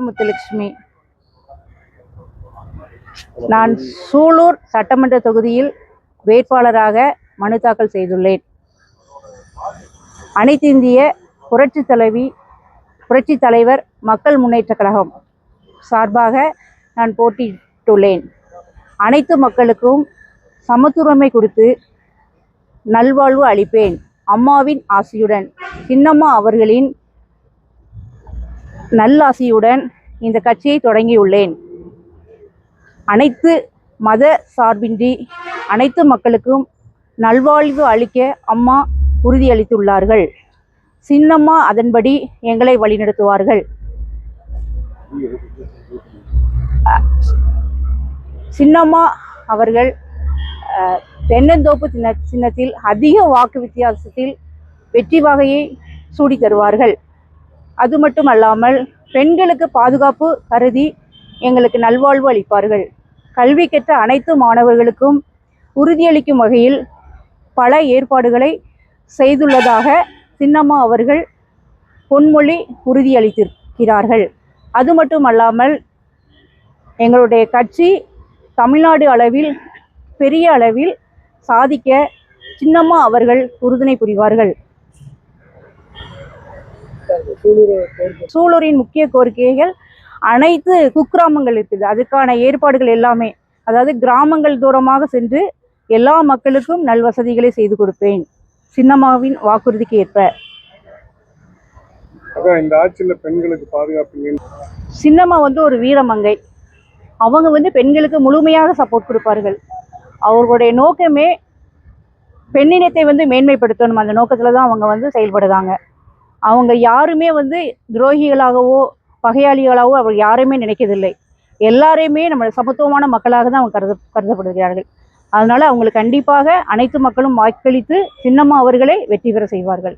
முத்துலட்சுமி. நான் சூலூர் சட்டமன்ற தொகுதியில் வேட்பாளராக மனு தாக்கல் செய்துள்ளேன். அனைத்து இந்திய புரட்சி தலைவர் மக்கள் முன்னேற்ற கழகம் சார்பாக நான் போட்டியிட்டுள்ளேன். அனைத்து மக்களுக்கும் சமத்துரிமை கொடுத்து நல்வாழ்வு அளிப்பேன். அம்மாவின் ஆசியுடன், சின்னம்மா அவர்களின் நல்லாசியுடன் இந்த கட்சியை தொடங்கியுள்ளேன். அனைத்து மத சார்பின்றி அனைத்து மக்களுக்கும் நல்வாழ்வு அளிக்க அம்மா உறுதியளித்துள்ளார்கள். சின்னம்மா அதன்படி எங்களை வழிநடத்துவார்கள். சின்னம்மா அவர்கள் தென்னந்தோப்பு சின்னத்தில் அதிக வாக்கு வித்தியாசத்தில் வெற்றி வாகையை சூடி தருவார்கள். அது மட்டும் அல்லாமல் பெண்களுக்கு பாதுகாப்பு கருதி எங்களுக்கு நல்வாழ்வு அளிப்பார்கள். கல்வி கற்ற அனைத்து மாணவர்களுக்கும் உறுதியளிக்கும் வகையில் பல ஏற்பாடுகளை செய்துள்ளதாக சின்னம்மா அவர்கள் பொன்மொழி உறுதியளித்திருக்கிறார்கள். அது மட்டும் அல்லாமல் எங்களுடைய கட்சி தமிழ்நாடு அளவில் பெரிய அளவில் சாதிக்க சின்னம்மா அவர்கள் உறுதுணை புரிவார்கள். சூலூரின் முக்கிய கோரிக்கைகள் அனைத்து குக்கிராமங்கள் இருக்குது. அதுக்கான ஏற்பாடுகள் எல்லாமே, அதாவது கிராமங்கள் தூரமாக சென்று எல்லா மக்களுக்கும் நல்வசதிகளை செய்து கொடுப்பேன். சின்னம்மாவின் வாக்குறுதிக்கு ஏற்ப. இந்த ஆட்சியில் பெண்களுக்கு பாதுகாப்பு. சின்னம்மா ஒரு வீரமங்கை. அவங்க பெண்களுக்கு முழுமையாக சப்போர்ட் கொடுப்பார்கள். அவர்களுடைய நோக்கமே பெண்ணினத்தை மேன்மைப்படுத்தணும். அந்த நோக்கத்துல தான் அவங்க செயல்படுறாங்க. அவங்க யாருமே துரோகிகளாகவோ பகையாளிகளாகவோ அவர் யாருமே நினைக்கதில்லை. எல்லாரையுமே நம்ம சமத்துவமான மக்களாக தான் அவங்க கருதப்படுகிறார்கள். அதனால அவங்களுக்கு கண்டிப்பாக அனைத்து மக்களும் வாக்களித்து சின்னம்மா அவர்களை வெற்றி பெற செய்வார்கள்.